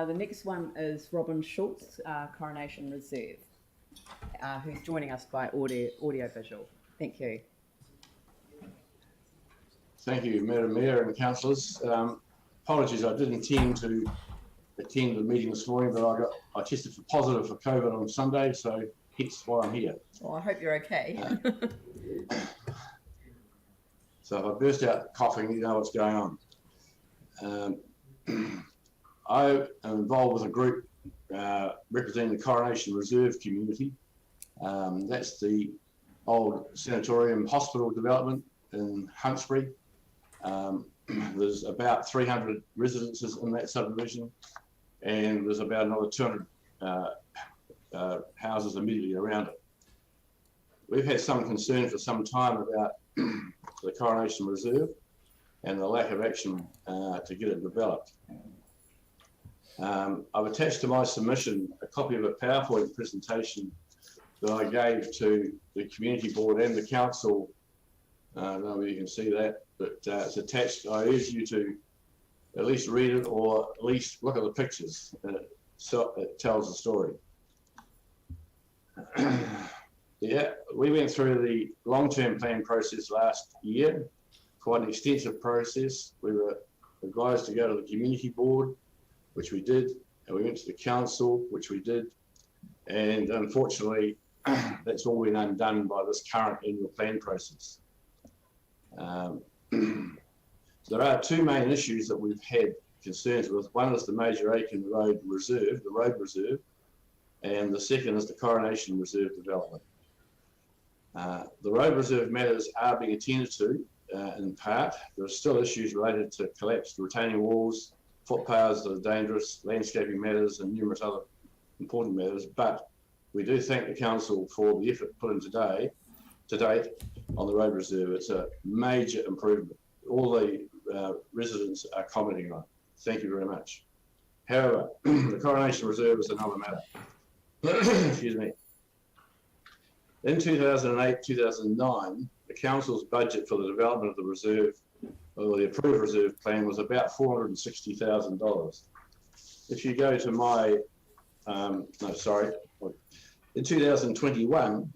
The next one is Robin Schultz, Coronation Reserve, who's joining us by audio-visual. Thank you. Thank you, Madam Mayor and councillors. Apologies, I didn't intend to attend the meeting this morning, but I tested positive for COVID on Sunday, so hence why I'm here. Well, I hope you're okay. So if I burst out coughing, you know what's going on. I am involved with a group representing the Coronation Reserve community. That's the old sanatorium hospital development in Huntsbury. There's about 300 residences in that subdivision, and there's about another 200 houses immediately around it. We've had some concern for some time about the Coronation Reserve and the lack of action to get it developed. I've attached to my submission a copy of a PowerPoint presentation that I gave to the community board and the council. I don't know whether you can see that, but it's attached. I urge you to at least read it or at least look at the pictures. So it tells the story. Yeah, we went through the long-term plan process last year, quite an extensive process. We were advised to go to the community board, which we did, and we went to the council, which we did, and unfortunately, that's all been undone by this current annual plan process. There are two main issues that we've had concerns with. One is the Major Aiken Road Reserve, the road reserve, and the second is the Coronation Reserve development. The road reserve matters are being attended to in part. There are still issues related to collapsed retaining walls, footpaths that are dangerous, landscaping matters, and numerous other important matters, but we do thank the council for the effort put in to date on the road reserve. It's a major improvement. All the residents are commenting on it. Thank you very much. However, the Coronation Reserve is another matter. Excuse me. In 2008-2009, the council's budget for the development of the reserve, or the approved reserve plan, was about $460,000. If you go to my, in 2021,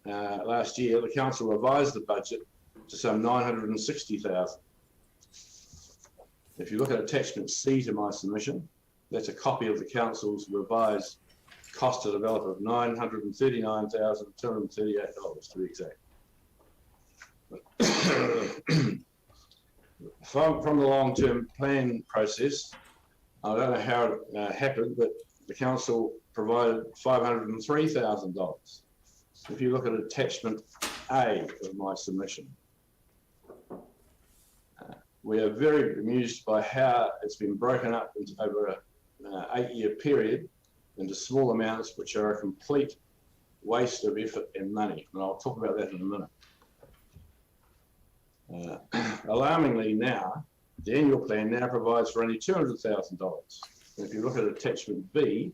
last year, the council revised the budget to some $960,000. If you look at attachment C to my submission, that's a copy of the council's revised cost to develop of $939,238 to be exact. From the long-term plan process, I don't know how it happened, but the council provided $503,000. If you look at attachment A of my submission, we are very amused by how it's been broken up into over an 8-year period into small amounts, which are a complete waste of effort and money. And I'll talk about that in a minute. Alarmingly now, the annual plan now provides for only $200,000. And if you look at attachment B,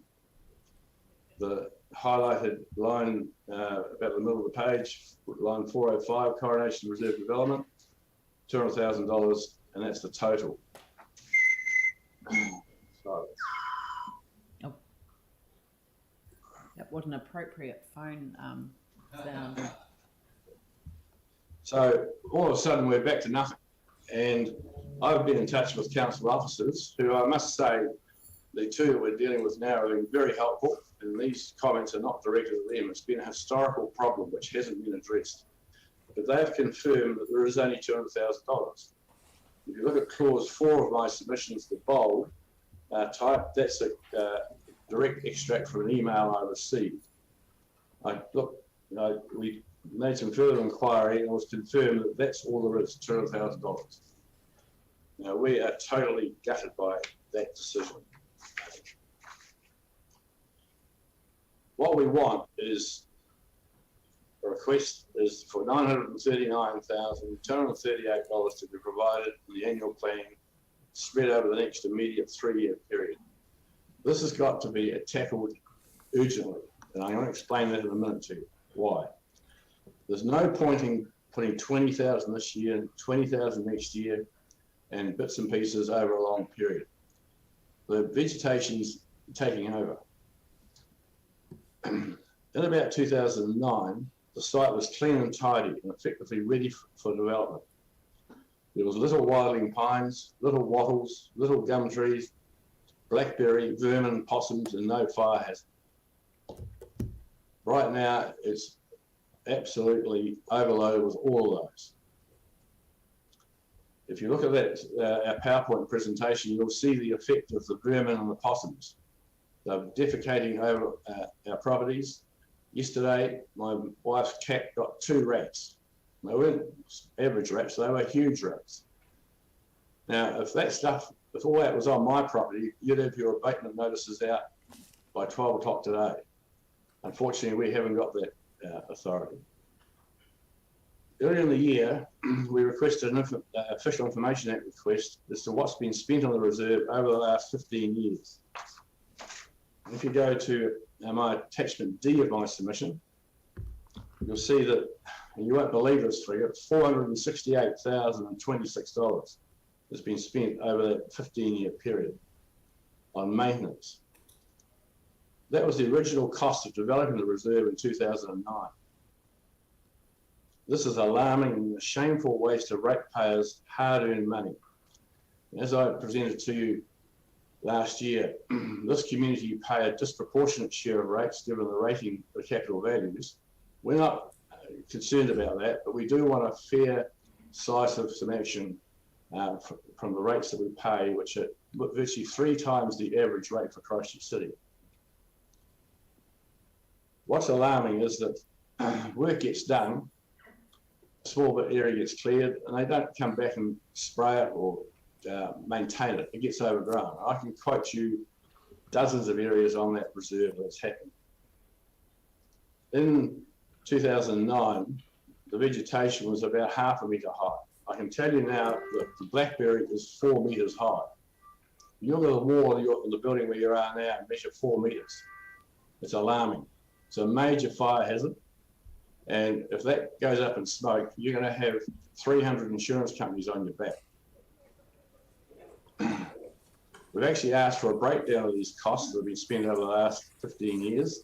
the highlighted line about the middle of the page, line 405, Coronation Reserve Development, $200,000, and that's the total. So, That was an appropriate phone sound. So all of a sudden we're back to nothing. And I've been in touch with council officers who, I must say, the two that we're dealing with now are being very helpful, and these comments are not directed at them. It's been a historical problem which hasn't been addressed. But they've confirmed that there is only $200,000. If you look at clause 4 of my submissions, the bold type, that's a direct extract from an email I received. We made some further inquiry and it was confirmed that that's all there is, $200,000. Now, we are totally gutted by that decision. What we want is, a request is for $939,238 to be provided in the annual plan spread over the next immediate 3-year period. This has got to be tackled urgently, and I'm going to explain that in a minute to you. Why? There's no point in putting 20,000 this year, 20,000 next year, and bits and pieces over a long period. the vegetation's taking over. In about 2009, the site was clean and tidy and effectively ready for development. There was little wilding pines, little wattles, little gum trees, blackberry, vermin, possums, and no fire hazard. Right now, it's absolutely overloaded with all of those. If you look at that, our PowerPoint presentation, you'll see the effect of the vermin and the possums. They're defecating over our properties. Yesterday, my wife's cat got 2 rats. They weren't average rats, they were huge rats. Now, if all that was on my property, you'd have your abatement notices out by 12 o'clock today. Unfortunately, we haven't got that authority. Earlier in the year, we requested an Official Information Act request as to what's been spent on the reserve over the last 15 years. And if you go to my attachment D of my submission, you'll see that, and you won't believe this figure, $468,026 has been spent over that 15-year period on maintenance. That was the original cost of developing the reserve in 2009. This is alarming and a shameful waste of ratepayers' hard-earned money. As I presented to you last year, this community pay a disproportionate share of rates given the rating of capital values. We're not concerned about that, but we do want a fair slice of some action from the rates that we pay, which are virtually 3 times the average rate for Christchurch City. What's alarming is that work gets done, a small bit area gets cleared, and they don't come back and spray it or maintain it. It gets overgrown. I can quote you dozens of areas on that reserve that's happened. In 2009, the vegetation was about half a metre high. I can tell you now that the blackberry is 4 metres high. You look at the wall in the building where you are now and measure 4 metres. It's alarming. It's a major fire hazard. And if that goes up in smoke, you're going to have 300 insurance companies on your back. We've actually asked for a breakdown of these costs that have been spent over the last 15 years,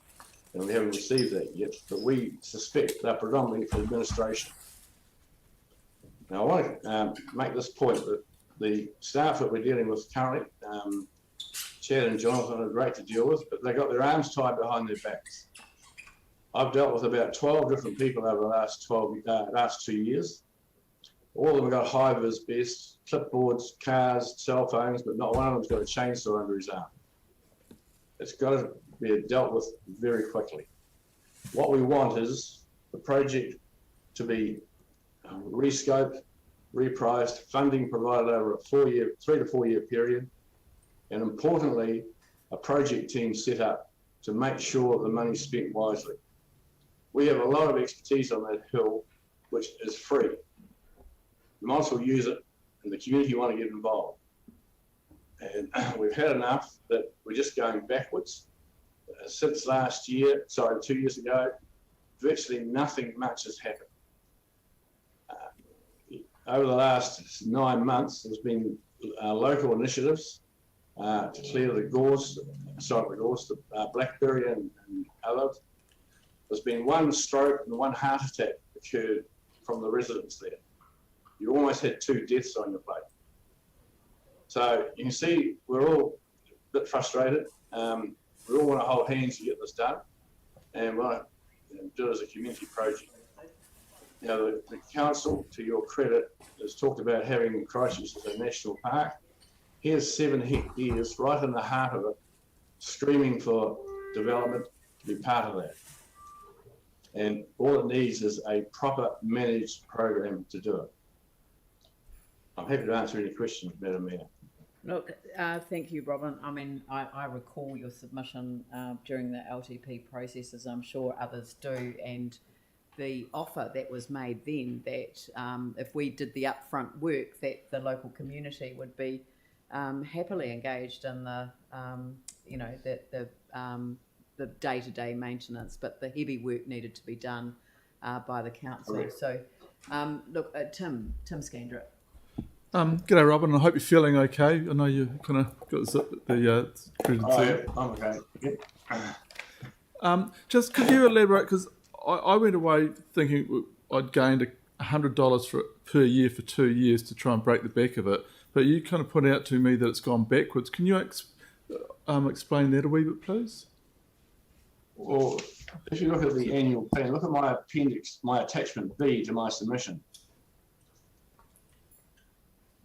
and we haven't received that yet, but we suspect they're predominantly for administration. Now, I want to make this point that the staff that we're dealing with currently, Chad and Jonathan are great to deal with, but they got their arms tied behind their backs. I've dealt with about 12 different people over the last 2 years. All of them have got high-vis vests, clipboards, cars, cell phones, but not one of them's got a chainsaw under his arm. It's got to be dealt with very quickly. What we want is the project to be rescoped, repriced, funding provided over a 3 to 4 year period, and importantly, a project team set up to make sure the money's spent wisely. We have a lot of expertise on that hill, which is free. We might as well use it, and the community want to get involved. And we've had enough that we're just going backwards. Since 2 years ago, virtually nothing much has happened. Over the last 9 months, there's been local initiatives to clear the blackberry and others. There's been 1 stroke and 1 heart attack occurred from the residents there. You almost had 2 deaths on your plate. So you can see we're all a bit frustrated. We all want to hold hands to get this done, and want to do it as a community project. Now, the council, to your credit, has talked about having Christchurch as a national park. Here's 7 hectares right in the heart of it, screaming for development to be part of that. And all it needs is a proper managed program to do it. I'm happy to answer any questions, Madam Mayor. Look, thank you, Robin. I mean, I recall your submission during the LTP processes. I'm sure others do, and the offer that was made then that if we did the upfront work, that the local community would be happily engaged in the day-to-day maintenance, but the heavy work needed to be done by the council. Correct. So, look, Tim Scandrett. G'day, Robin. I hope you're feeling okay. I know you kind of got the presidency. I'm okay. Yep. Just could you elaborate? Because I went away thinking I'd gained $100 per year for 2 years to try and break the back of it, but you kind of pointed out to me that it's gone backwards. Can you explain that a wee bit, please? Well, if you look at the annual plan, look at my appendix, my attachment B to my submission.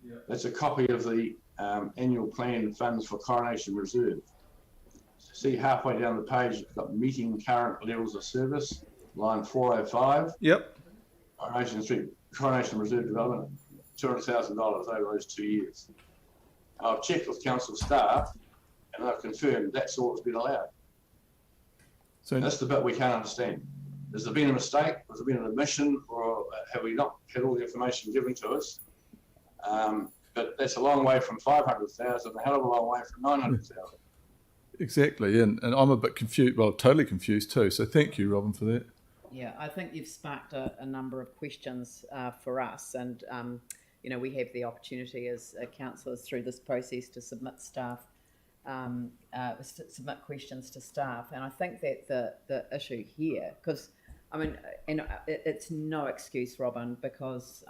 Yeah. That's a copy of the annual plan funds for Coronation Reserve. See halfway down the page, it's got meeting current levels of service, line 405. Yep. Coronation Reserve Development, $200,000 over those 2 years. I've checked with council staff and I've confirmed that's all that's been allowed. So that's the bit we can't understand. Has there been a mistake? Has there been an omission, or have we not had all the information given to us? But that's a long way from 500,000, a hell of a long way from 900,000. Exactly, and I'm a bit confused, well, totally confused too. So thank you, Robin, for that. Yeah, I think you've sparked a number of questions for us, and you know, we have the opportunity as councillors through this process to submit submit questions to staff, and I think that the issue here, because I mean, and it's no excuse, Robin, because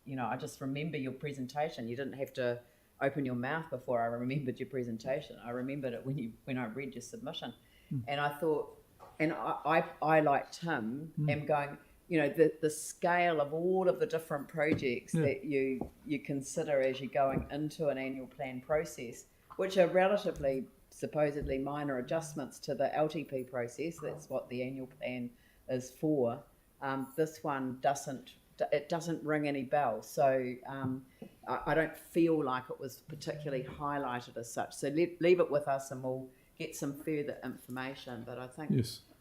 you know, I just remember your presentation. You didn't have to open your mouth before I remembered your presentation. I remembered it when I read your submission, and I thought, and I like Tim, am going, you know, the scale of all of the different projects that you consider as you're going into an annual plan process, which are relatively supposedly minor adjustments to the LTP process. That's what the annual plan is for. This one doesn't ring any bells. So I don't feel like it was particularly highlighted as such. So leave it with us and we'll get some further information. But I think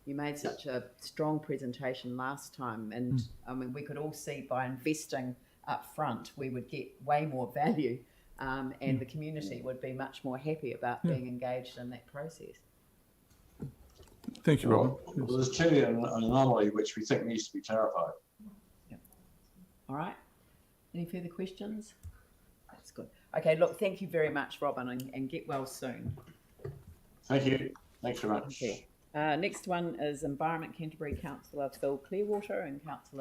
you made such a strong presentation last time. And I mean, we could all see by investing up front, we would get way more value. And the community would be much more happy about being engaged in that process. Thank you, Robin. Well, there's clearly an anomaly which we think needs to be clarified. Yep. All right. Any further questions? That's good. Okay, look, thank you very much, Robin, and get well soon. Thank you. Thanks very much. Okay. Next one is Environment Canterbury Councillor Phil Clearwater and Councillor